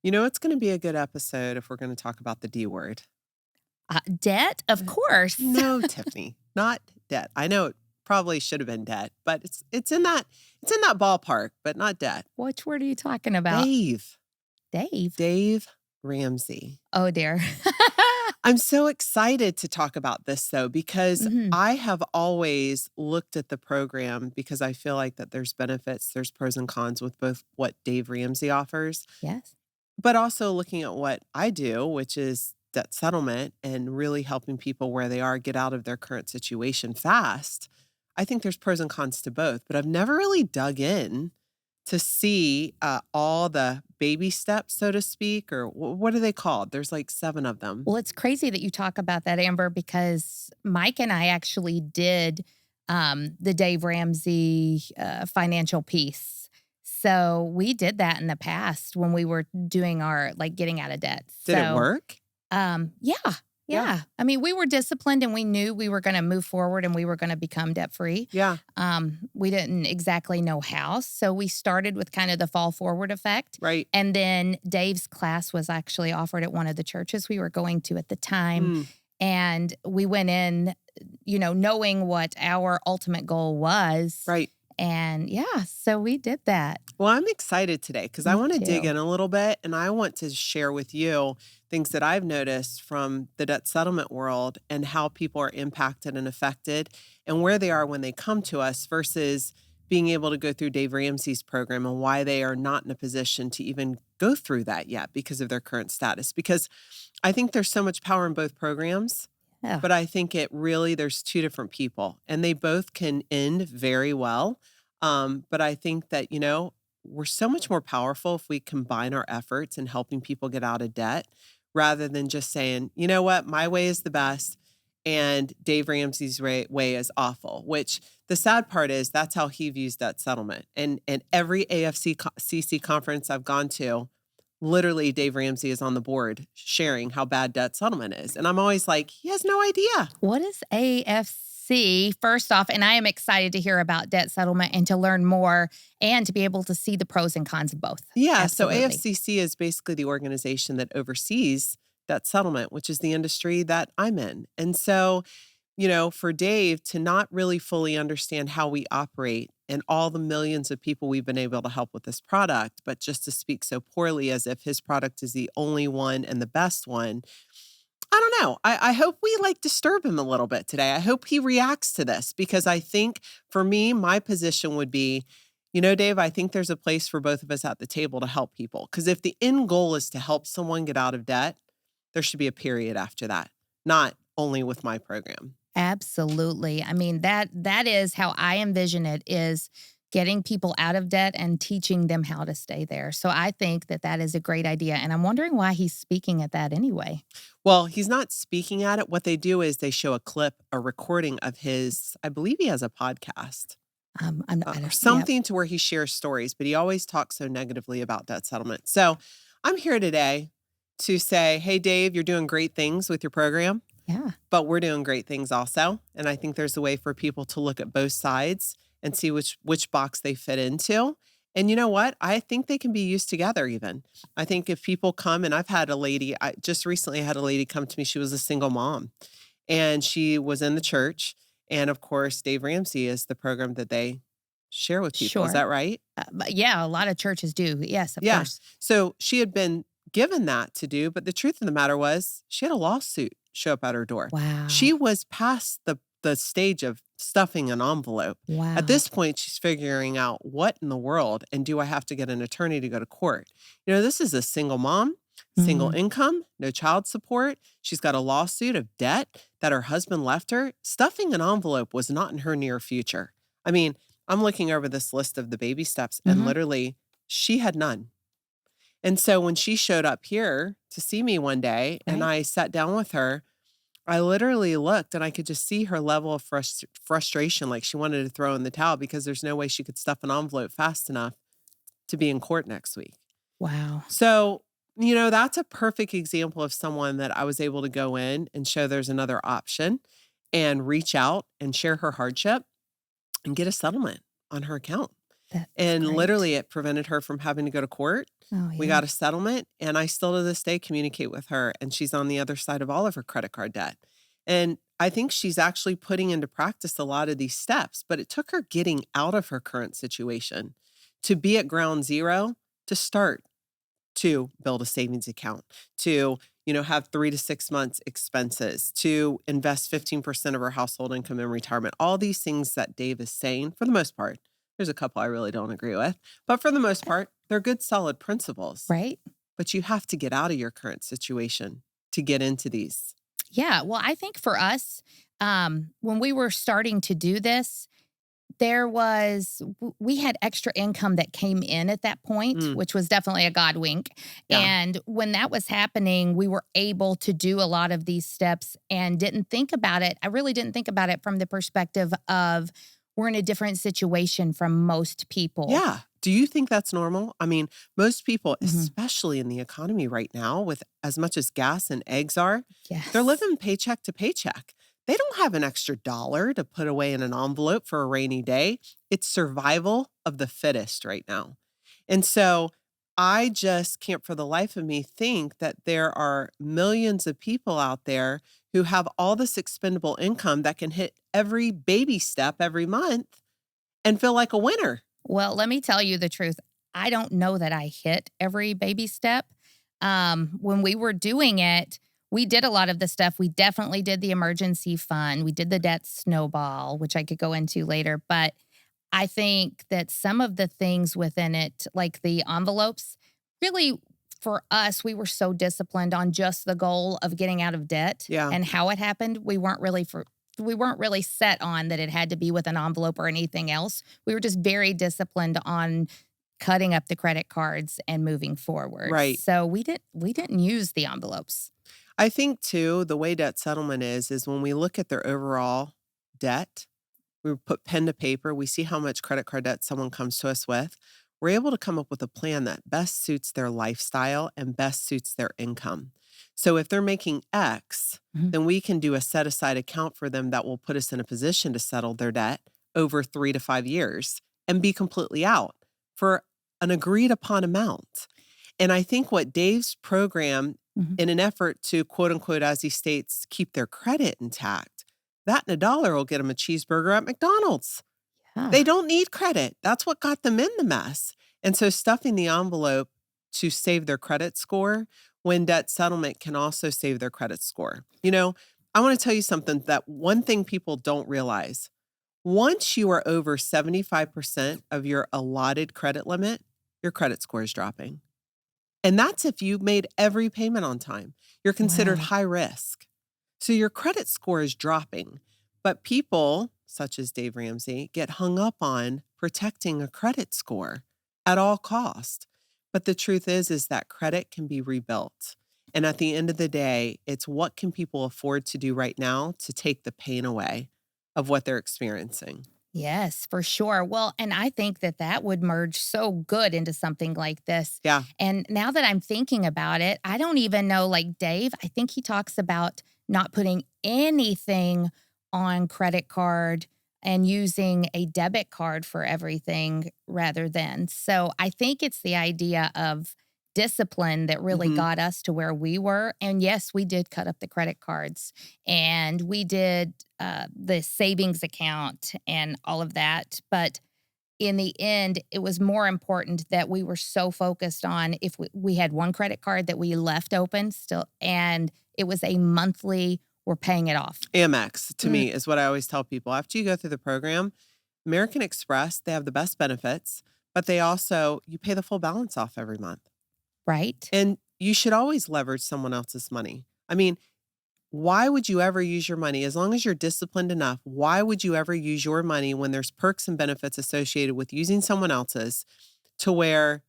It's going to be a good episode if we're going to talk about the D word. Debt, of course. No, Tiffany, not debt. I know it probably should have been debt, but it's in that ballpark, but not debt. Which word are you talking about? Dave. Dave? Dave Ramsey. Oh, dear. I'm so excited to talk about this though, because Mhm. I have always looked at the program because I feel like that there's benefits, there's pros and cons with both what Dave Ramsey offers, Yes. but also looking at what I do, which is debt settlement and really helping people where they are get out of their current situation fast. I think there's pros and cons to both, but I've never really dug in to see all the baby steps, so to speak, or what are they called? There's like 7 of them. Well, it's crazy that you talk about that, Amber, because Mike and I actually did the Dave Ramsey financial piece. So we did that in the past when we were doing our getting out of debt. Did it work? Yeah. Yeah. I mean, we were disciplined and we knew we were going to move forward and we were going to become debt free. Yeah. We didn't exactly know how. So we started with kind of the fall forward effect. Right. And then Dave's class was actually offered at one of the churches we were going to at the time. And we went in, knowing what our ultimate goal was. Right. And so we did that. Well, I'm excited today because I Me want to dig too. in a little bit and I want to share with you things that I've noticed from the debt settlement world and how people are impacted and affected and where they are when they come to us versus being able to go through Dave Ramsey's program and why they are not in a position to even go through that yet because of their current status. Because I think there's so much power in both programs. Yeah. But I think there's 2 different people and they both can end very well. But I think that, we're so much more powerful if we combine our efforts in helping people get out of debt rather than just saying, you know what, my way is the best and Dave Ramsey's way is awful, which the sad part is that's how he views debt settlement. And every CC conference I've gone to, literally Dave Ramsey is on the board sharing how bad debt settlement is. And I'm always like, he has no idea. What is AFC? First off, and I am excited to hear about debt settlement and to learn more and to be able to see the pros and cons of both. Yeah. Absolutely. So AFCC is basically the organization that oversees debt settlement, which is the industry that I'm in. And so, for Dave to not really fully understand how we operate and all the millions of people we've been able to help with this product, but just to speak so poorly as if his product is the only one and the best one. I don't know. I hope we disturb him a little bit today. I hope he reacts to this because I think for me, my position would be, Dave, I think there's a place for both of us at the table to help people. Because if the end goal is to help someone get out of debt, there should be a period after that, not only with my program. Absolutely. I mean, that is how I envision it, is getting people out of debt and teaching them how to stay there. So I think that is a great idea. And I'm wondering why he's speaking at that anyway. Well, he's not speaking at it. What they do is they show a recording of his, I believe he has a podcast. Or something to where he shares stories, but he always talks so negatively about debt settlement. So I'm here today to say, hey, Dave, you're doing great things with your program. Yeah. But we're doing great things also. And I think there's a way for people to look at both sides and see which box they fit into. And you know what? I think they can be used together even. I think if people come, and I've had I just recently had a lady come to me. She was a single mom and she was in the church. And of course, Dave Ramsey is the program that they share with people. Sure. Is that right? But yeah, a lot of churches do. Yes, of course. So she had been given that to do. But the truth of the matter was she had a lawsuit show up at her door. Wow. She was past the stage of stuffing an envelope. Wow. At this point, she's figuring out what in the world, and do I have to get an attorney to go to court? This is a single mom, single income, no child support. She's got a lawsuit of debt that her husband left her. Stuffing an envelope was not in her near future. I mean, I'm looking over this list of the baby steps, and literally, she had none. And so when she showed up here to see me one day and I sat down with her, I literally looked and I could just see her level of frustration, like she wanted to throw in the towel because there's no way she could stuff an envelope fast enough to be in court next week. Wow. So, that's a perfect example of someone that I was able to go in and show there's another option and reach out and share her hardship and get a settlement on her account. That's And great. literally, it prevented her from having to go to court. Oh, We yeah. got a settlement, and I still to this day communicate with her, and she's on the other side of all of her credit card debt. And I think she's actually putting into practice a lot of these steps, but it took her getting out of her current situation to be at ground zero to start to build a savings account, to, have 3 to 6 months expenses, to invest 15% of our household income in retirement. All these things that Dave is saying, for the most part, there's a couple I really don't agree with, but for the most part, they're good, solid principles. Right? But you have to get out of your current situation to get into these. Yeah. Well, I think for us, when we were starting to do this, we had extra income that came in at that point, Mm, which was definitely a God wink. yeah. And when that was happening, we were able to do a lot of these steps and didn't think about it. I really didn't think about it from the perspective of we're in a different situation from most people. Yeah. Do you think that's normal? I mean, most people, Mhm. especially in the economy right now, with as much as gas and eggs are, they're Yes. living paycheck to paycheck. They don't have an extra dollar to put away in an envelope for a rainy day. It's survival of the fittest right now. And so I just can't for the life of me think that there are millions of people out there who have all this expendable income that can hit every baby step every month and feel like a winner. Well, let me tell you the truth. I don't know that I hit every baby step. When we were doing it, we did a lot of the stuff. We definitely did the emergency fund. We did the debt snowball, which I could go into later. But I think that some of the things within it, like the envelopes, really for us, we were so disciplined on just the goal of getting out of debt Yeah. and how it happened. We weren't really set on that it had to be with an envelope or anything else. We were just very disciplined on cutting up the credit cards and moving forward. Right. So we didn't use the envelopes. I think too, the way debt settlement is when we look at their overall debt, we put pen to paper, we see how much credit card debt someone comes to us with. We're able to come up with a plan that best suits their lifestyle and best suits their income. So if they're making X, Mhm. then we can do a set aside account for them that will put us in a position to settle their debt over 3 to 5 years and be completely out for an agreed upon amount. And I think what Dave's program, Mhm. in an effort to quote unquote, as he states, keep their credit intact, that and a dollar will get them a cheeseburger at McDonald's. Yeah. They don't need credit. That's what got them in the mess. And so stuffing the envelope to save their credit score when debt settlement can also save their credit score. I want to tell you something that one thing people don't realize. Once you are over 75% of your allotted credit limit, your credit score is dropping. And that's if you made every payment on time. You're considered Wow. high risk. So your credit score is dropping. But people, such as Dave Ramsey, get hung up on protecting a credit score at all cost. But the truth is that credit can be rebuilt. And at the end of the day, it's what can people afford to do right now to take the pain away of what they're experiencing. Yes, for sure. Well, and I think that that would merge so good into something like this. Yeah. And now that I'm thinking about it, I don't even know, like Dave, I think he talks about not putting anything on credit card and using a debit card for everything rather than. So I think it's the idea of discipline that really Hmm. got us to where we were. And yes, we did cut up the credit cards and we did the savings account and all of that. But in the end, it was more important that we were so focused on if we had one credit card that we left open still, and it was a monthly, we're paying it off. Amex, to Mm, me, is what I always tell people. After you go through the program, American Express, they have the best benefits, but you pay the full balance off every month. right? And you should always leverage someone else's money. I mean, why would you ever use your money? As long as you're disciplined enough, why would you ever use your money when there's perks and benefits associated with using someone else's to where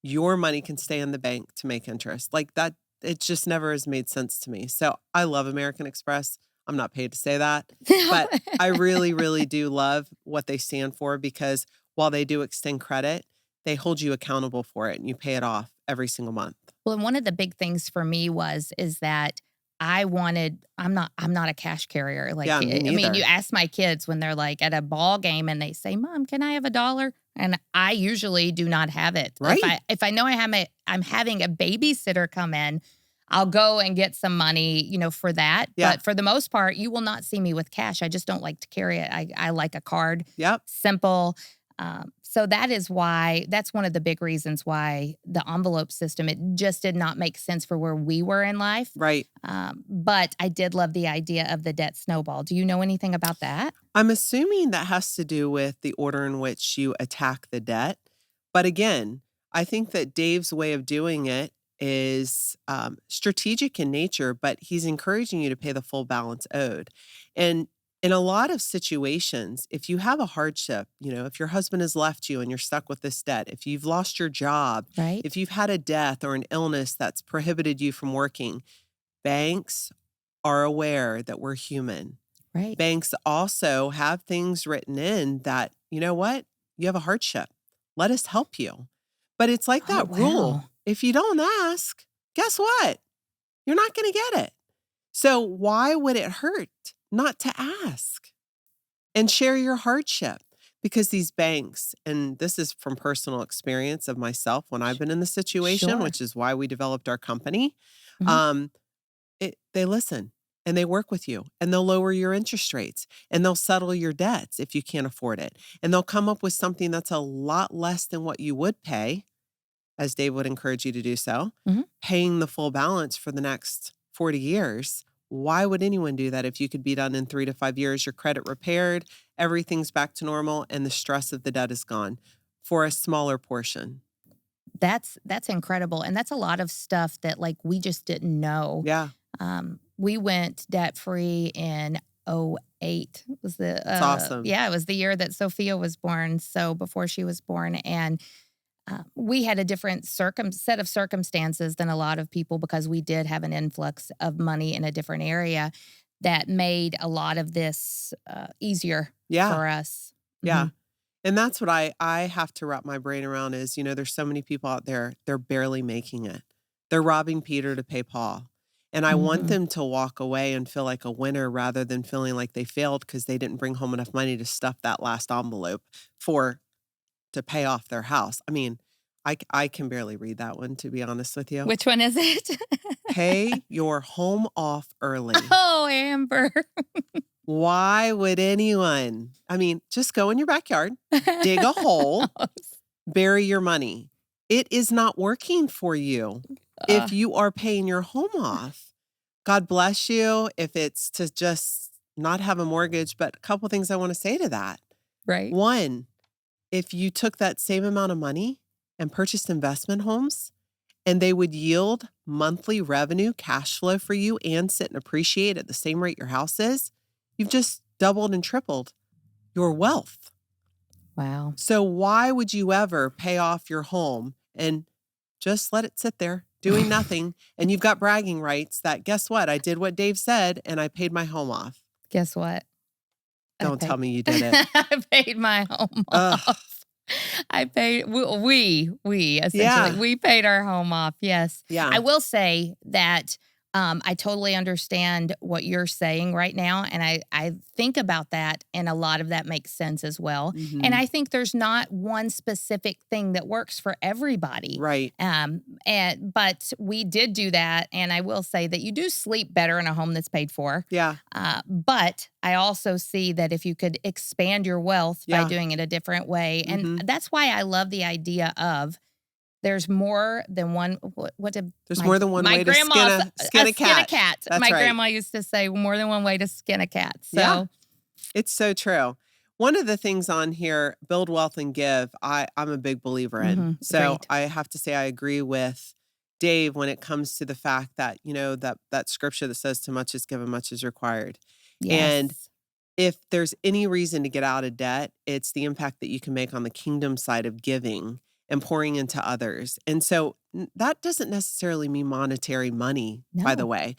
your money can stay in the bank to make interest? Like that, it just never has made sense to me. So I love American Express. I'm not paid to say that, but I really, really do love what they stand for because while they do extend credit, they hold you accountable for it and you pay it off every single month. Well, and one of the big things for me is that I'm not a cash carrier. Like Yeah, me I mean, you neither. ask my kids when they're like at a ball game and they say, "Mom, can I have $1?" And I usually do not have it. Right. If I know I'm having a babysitter come in, I'll go and get some money, for that. Yeah. But for the most part, you will not see me with cash. I just don't like to carry it. I like a card, Yep. simple. So that's one of the big reasons why the envelope system, it just did not make sense for where we were in life. Right. But I did love the idea of the debt snowball. Do you know anything about that? I'm assuming that has to do with the order in which you attack the debt. But again, I think that Dave's way of doing it is strategic in nature, but he's encouraging you to pay the full balance owed. And in a lot of situations, if you have a hardship, if your husband has left you and you're stuck with this debt, if you've lost your job, Right? if you've had a death or an illness that's prohibited you from working, banks are aware that we're human. Right. Banks also have things written in that, you know what? You have a hardship. Let us help you. But it's like Oh, that rule. wow. If you don't ask, guess what? You're not going to get it. So why would it hurt not to ask and share your hardship? Because these banks, and this is from personal experience of myself when I've been in the situation, Sure. which is why we developed our company, Mhm. um, they listen and they work with you and they'll lower your interest rates and they'll settle your debts if you can't afford it. And they'll come up with something that's a lot less than what you would pay, as Dave would encourage you to do so, Mhm. paying the full balance for the next 40 years. Why would anyone do that if you could be done in 3 to 5 years, your credit repaired, everything's back to normal, and the stress of the debt is gone for a smaller portion? That's incredible, and that's a lot of stuff that, like, we just didn't know. Yeah, We went debt-free in '08. It was it's awesome. it was the year that Sophia was born, so before she was born, and, we had a different set of circumstances than a lot of people because we did have an influx of money in a different area that made a lot of this, easier Yeah, for us. yeah. Mhm. And that's what I have to wrap my brain around is, there's so many people out there, they're barely making it. They're robbing Peter to pay Paul. And I want Mhm. them to walk away and feel like a winner rather than feeling like they failed because they didn't bring home enough money to stuff that last envelope for to pay off their house. I mean, I can barely read that one, to be honest with you. Which one is it? Pay your home off early. Oh, Amber. Why would anyone? I mean, just go in your backyard, dig a hole, bury your money. It is not working for you Uh, if you are paying your home off. God bless you if it's to just not have a mortgage, but a couple things I want to say to that. right. One, if you took that same amount of money and purchased investment homes and they would yield monthly revenue, cash flow for you and sit and appreciate at the same rate your house is, you've just doubled and tripled your wealth. Wow. So why would you ever pay off your home and just let it sit there doing nothing? And you've got bragging rights that guess what? I did what Dave said and I paid my home off. Guess what? I Don't tell paid me you did it. I paid my home Ugh. off. I paid we essentially, Yeah. we paid our home off, yes. Yeah. I will say that, I totally understand what you're saying right now, and I think about that, and a lot of that makes sense as well, and Mhm. I think there's not one specific thing that works for everybody, Right. but we did do that, and I will say that you do sleep better in a home that's paid for, Yeah. but I also see that if you could expand your wealth by Yeah. doing it a different way, and Mhm. that's why I love the idea of there's more than one. What did There's more than one my way to skin grandma's a skin a cat. cat? That's My right. grandma used to say more than one way to skin a cat. Yeah. So It's so true. One of the things on here, build wealth and give, I'm a big believer in. So agreed. I have to say I agree with Dave when it comes to the fact that, that scripture that says too much is given, much is required. And Yes. if there's any reason to get out of debt, it's the impact that you can make on the kingdom side of giving and pouring into others. And so that doesn't necessarily mean monetary money, by the No. way.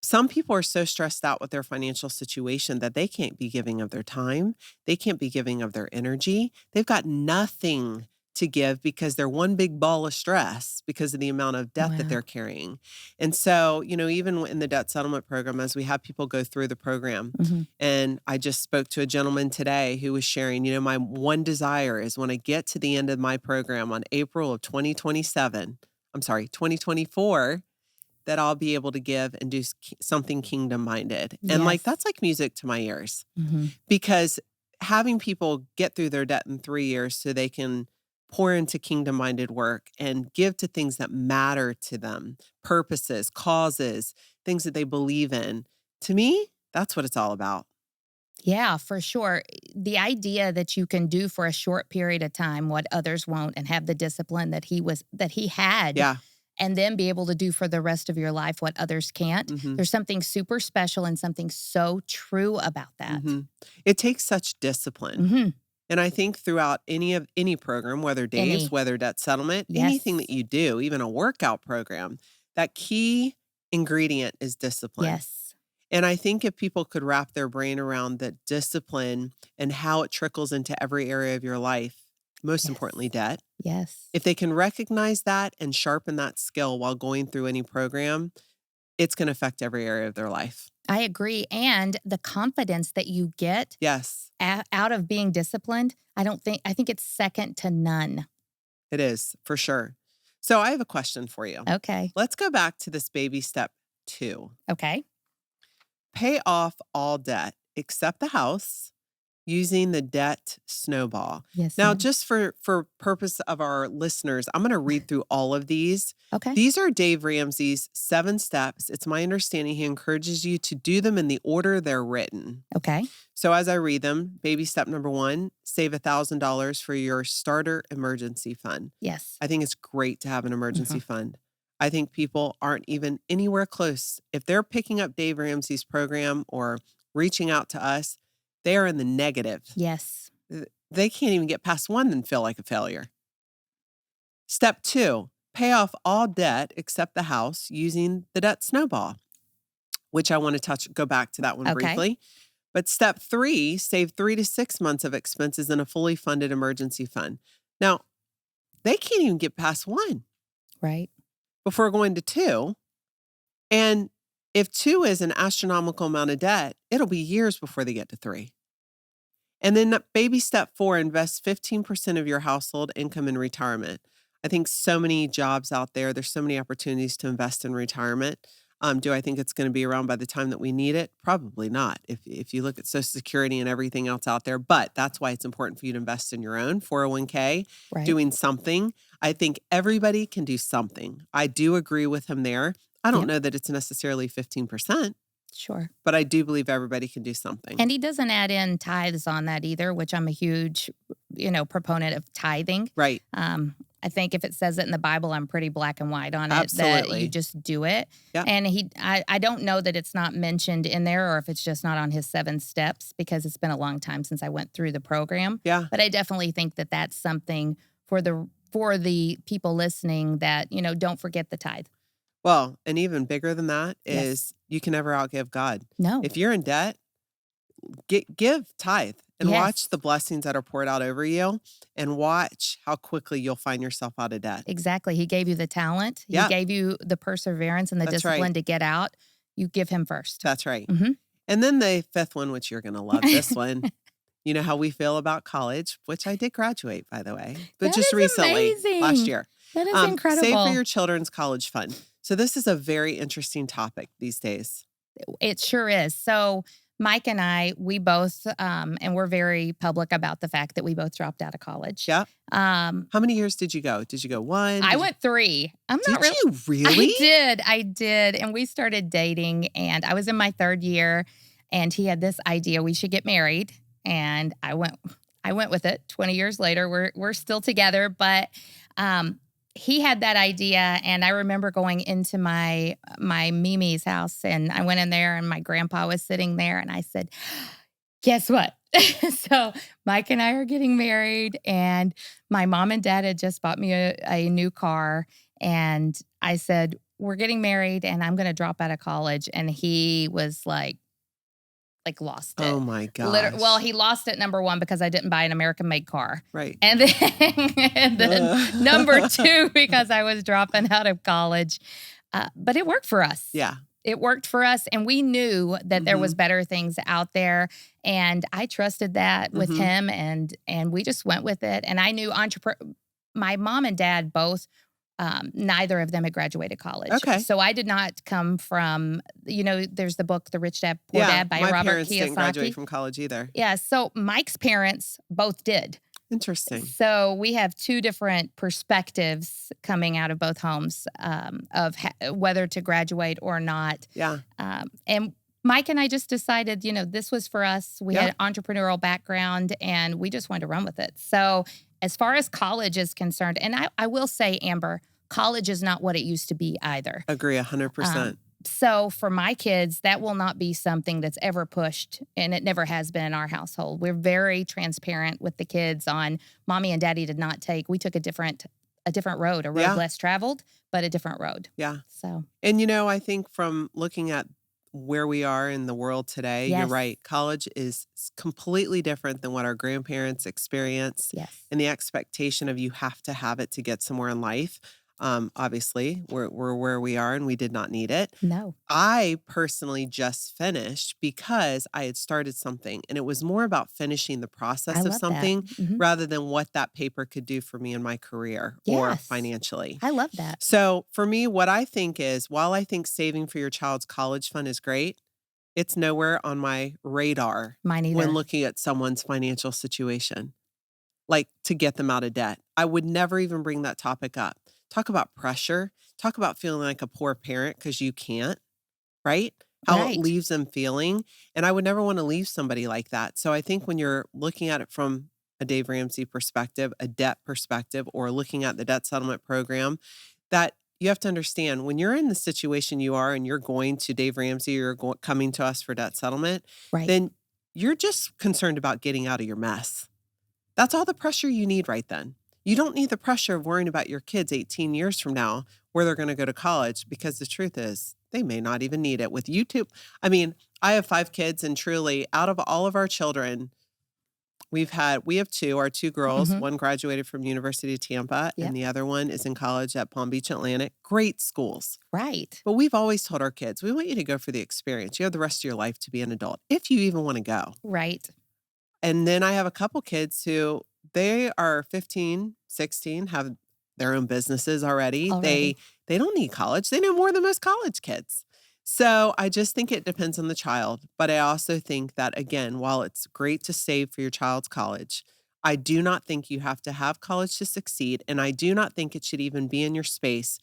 Some people are so stressed out with their financial situation that they can't be giving of their time. They can't be giving of their energy. They've got nothing to give because they're one big ball of stress because of the amount of debt that they're Wow. carrying. And so, even in the debt settlement program, as we have people go through the program, Mhm. and I just spoke to a gentleman today who was sharing, my one desire is when I get to the end of my program on April of 2027, I'm sorry, 2024, that I'll be able to give and do something kingdom minded. And like, Yes. that's like music to my ears Mhm. because having people get through their debt in 3 years so they can pour into kingdom minded work and give to things that matter to them, purposes, causes, things that they believe in. To me, that's what it's all about. Yeah, for sure. The idea that you can do for a short period of time what others won't and have the discipline that he had Yeah. and then be able to do for the rest of your life what others can't. Hmm. There's something super special and something so true about that. Hmm. It takes such discipline. Mhm. And I think throughout any program, whether Dave's, Any. whether debt settlement, anything that Yes. you do, even a workout program, that key ingredient is discipline. Yes. And I think if people could wrap their brain around the discipline and how it trickles into every area of your life, most importantly, Yes. debt, Yes. if they can recognize that and sharpen that skill while going through any program, it's going to affect every area of their life. I agree. And the confidence that you get Yes, out of being disciplined, I think it's second to none. it is for sure. So I have a question for you. Okay. Let's go back to this baby step 2. Okay. Pay off all debt except the house using the debt snowball. Yes, Now, ma'am. just for purpose of our listeners, I'm going to read through all of these. Okay. These are Dave Ramsey's 7 steps. It's my understanding he encourages you to do them in the order they're written. Okay. So as I read them, baby step number 1, save $1,000 for your starter emergency fund. Yes. I think it's great to have an emergency Mhm. fund. I think people aren't even anywhere close. If they're picking up Dave Ramsey's program or reaching out to us, they are in the negative. Yes. They can't even get past 1 and feel like a failure. Step 2, pay off all debt except the house using the debt snowball, which I want to go back to that one Okay. briefly. But step 3, save 3 to 6 months of expenses in a fully funded emergency fund. Now, they can't even get past 1 Right. before going to 2. And if 2 is an astronomical amount of debt, it'll be years before they get to 3. And then baby step 4, invest 15% of your household income in retirement. I think so many jobs out there, there's so many opportunities to invest in retirement. Do I think it's going to be around by the time that we need it? Probably not. If you look at Social Security and everything else out there, but that's why it's important for you to invest in your own 401k, Right. doing something. I think everybody can do something. I do agree with him there. I don't Yep. know that it's necessarily 15%, Sure. but I do believe everybody can do something. And he doesn't add in tithes on that either, which I'm a huge, proponent of tithing. Right. I think if it says it in the Bible, I'm pretty black and white on it that you Absolutely. just do it. Yeah. And I don't know that it's not mentioned in there or if it's just not on his 7 steps because it's been a long time since I went through the program. Yeah. But I definitely think that that's something for the people listening that, don't forget the tithe. Well, and even bigger than that Yes. is you can never outgive God. No. If you're in debt, give tithe and watch Yes. the blessings that are poured out over you and watch how quickly you'll find yourself out of debt. Exactly. He gave you the talent. He Yeah, gave you the perseverance and the that's right. discipline to get out. You give him first. That's right. Mhm. And then the 5th one, which you're going to love this one. You know how we feel about college, which I did graduate, by the way, but That just is recently, last amazing. year. That is Save for incredible. your children's college fund. So this is a very interesting topic these days. It sure is. So Mike and I, we both, and we're very public about the fact that we both dropped out of college. Yeah. Um, How many years did you go? Did you go 1? I went 3. I'm not Did really. you really? I did. And we started dating and I was in my 3rd year and he had this idea we should get married. And I went with it. 20 years later, we're still together, but he had that idea and I remember going into my Mimi's house and I went in there and my grandpa was sitting there and I said, "Guess what?" So Mike and I are getting married and my mom and dad had just bought me a new car and I said, "We're getting married and I'm going to drop out of college." And he was like, like, lost Oh it. my Well, gosh. he lost it, number 1, because I didn't buy an American-made car. Right. And then and then number Uh, 2, because I was dropping out of college. But it worked for us. yeah. It worked for us, and we knew that there was Mhm. better things out there, and I trusted that with Mhm. him, and we just went with it, and I knew my mom and dad both, neither of them had graduated college. Okay. So I did not come from, there's the book, The Rich Dad, Poor Yeah, Dad by my Robert parents didn't graduate Kiyosaki. from college either. Yeah, so Mike's parents both did. Interesting. So we have two different perspectives coming out of both homes, of whether to graduate or not. Yeah. And Mike and I just decided, this was for us. We Yep. had entrepreneurial background and we just wanted to run with it. So as far as college is concerned, and I will say, Amber, college is not what it used to be either. Agree Um, 100%. so for my kids, that will not be something that's ever pushed, and it never has been in our household. We're very transparent with the kids on mommy and daddy did not take. We took a different road, a road Yeah. less traveled, but a different road. Yeah. So And I think from looking at where we are in the world today, you're yes, right. College is completely different than what our grandparents experienced, yes, and the expectation of you have to have it to get somewhere in life. Obviously, we're where we are and we did not need it. no, I personally just finished because I had started something, and it was more about finishing the I process of love that. something Hmm. rather than what that paper could do for me in my career or Yes, financially. I love that. So for me, what I think is while I think saving for your child's college fund is great, it's nowhere on my radar Mine when either. looking at someone's financial situation, like to get them out of debt. I would never even bring that topic up. Talk about pressure. Talk about feeling like a poor parent because you can't, right? How it Right. leaves them feeling. And I would never want to leave somebody like that. So I think when you're looking at it from a Dave Ramsey perspective, a debt perspective, or looking at the debt settlement program, that you have to understand when you're in the situation you are and you're going to Dave Ramsey or coming to us for debt settlement, Right. then you're just concerned about getting out of your mess. That's all the pressure you need right then. You don't need the pressure of worrying about your kids 18 years from now where they're going to go to college because the truth is they may not even need it with YouTube. I mean, I have 5 kids and truly out of all of our children, we have 2, our 2 girls, Hmm. one graduated from University of Tampa and Yep. the other one is in college at Palm Beach Atlantic. Great schools. Right. But we've always told our kids, we want you to go for the experience. You have the rest of your life to be an adult if you even want to go. Right. And then I have a couple kids who they are 15, 16, have their own businesses already. They Already. they don't need college. They know more than most college kids. So I just think it depends on the child. But I also think that again, while it's great to save for your child's college, I do not think you have to have college to succeed. And I do not think it should even be in your space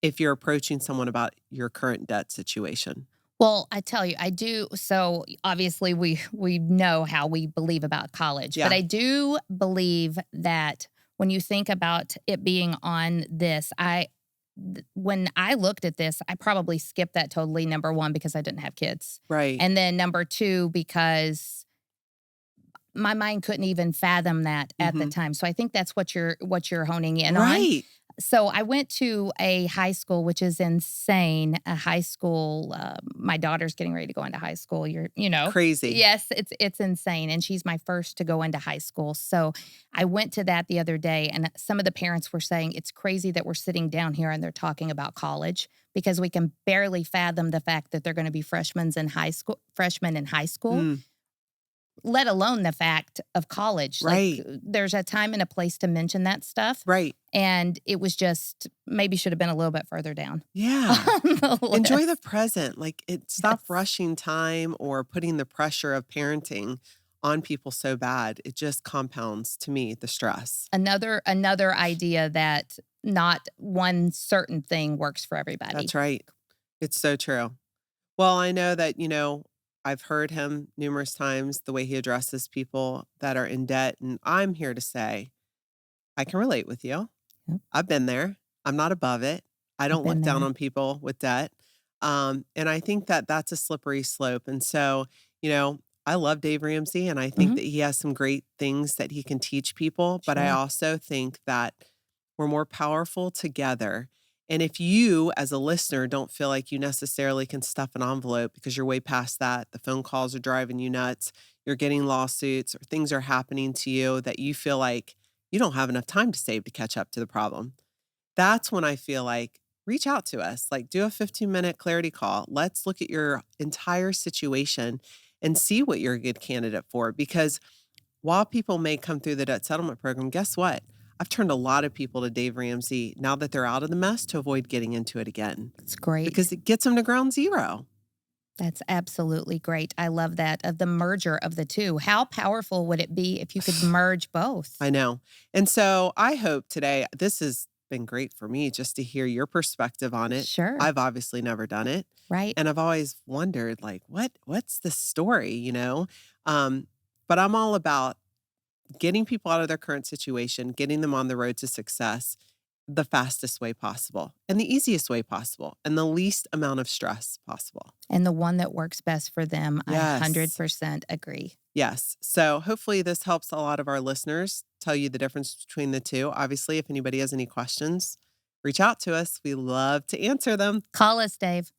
if you're approaching someone about your current debt situation. Well, I tell you, I do. So obviously, we know how we believe about college, but Yeah. I do believe that when you think about it being on this, when I looked at this, I probably skipped that totally. Number one, because I didn't have kids, Right. and then number two, because my mind couldn't even fathom that at the Hmm. time. So I think that's what you're honing in on. Right. So I went to a high school, which is insane. A high school. My daughter's getting ready to go into high school. Crazy. Yes, it's insane, and she's my first to go into high school. So I went to that the other day, and some of the parents were saying it's crazy that we're sitting down here and they're talking about college because we can barely fathom the fact that they're going to be freshmen in high school, Mm, let alone the fact of college. Like, right. there's a time and a place to mention that stuff. Right. And it was just maybe should have been a little bit further down Yeah. on the Enjoy the list. present. Like stop Yes. rushing time or putting the pressure of parenting on people so bad. It just compounds to me the stress. Another idea that not one certain thing works for everybody. That's right. It's so true. Well, I know that, I've heard him numerous times, the way he addresses people that are in debt. And I'm here to say, I can relate with you. Yep, I've been there. I'm not above it. I I've don't look been down there. on people with debt. And I think that that's a slippery slope. And so, I love Dave Ramsey and I think Mhm. that he has some great things that he can teach people. But I Sure. also think that we're more powerful together. And if you, as a listener, don't feel like you necessarily can stuff an envelope because you're way past that, the phone calls are driving you nuts, you're getting lawsuits, or things are happening to you that you feel like you don't have enough time to save to catch up to the problem, that's when I feel like reach out to us, like do a 15-minute clarity call. Let's look at your entire situation and see what you're a good candidate for. Because while people may come through the debt settlement program, guess what? I've turned a lot of people to Dave Ramsey now that they're out of the mess to avoid getting into it again It's great. because it gets them to ground zero. That's absolutely great. I love that of the merger of the 2. How powerful would it be if you could merge both? I know. And so I hope today, this has been great for me just to hear your perspective on it. Sure. I've obviously never done it. Right. And I've always wondered, like, what's the story, you know? Um, but I'm all about getting people out of their current situation, getting them on the road to success the fastest way possible and the easiest way possible and the least amount of stress possible. And the one that works best for them. I Yes. 100% agree. Yes. So hopefully this helps a lot of our listeners tell you the difference between the two. Obviously, if anybody has any questions, reach out to us. We love to answer them. Call us, Dave.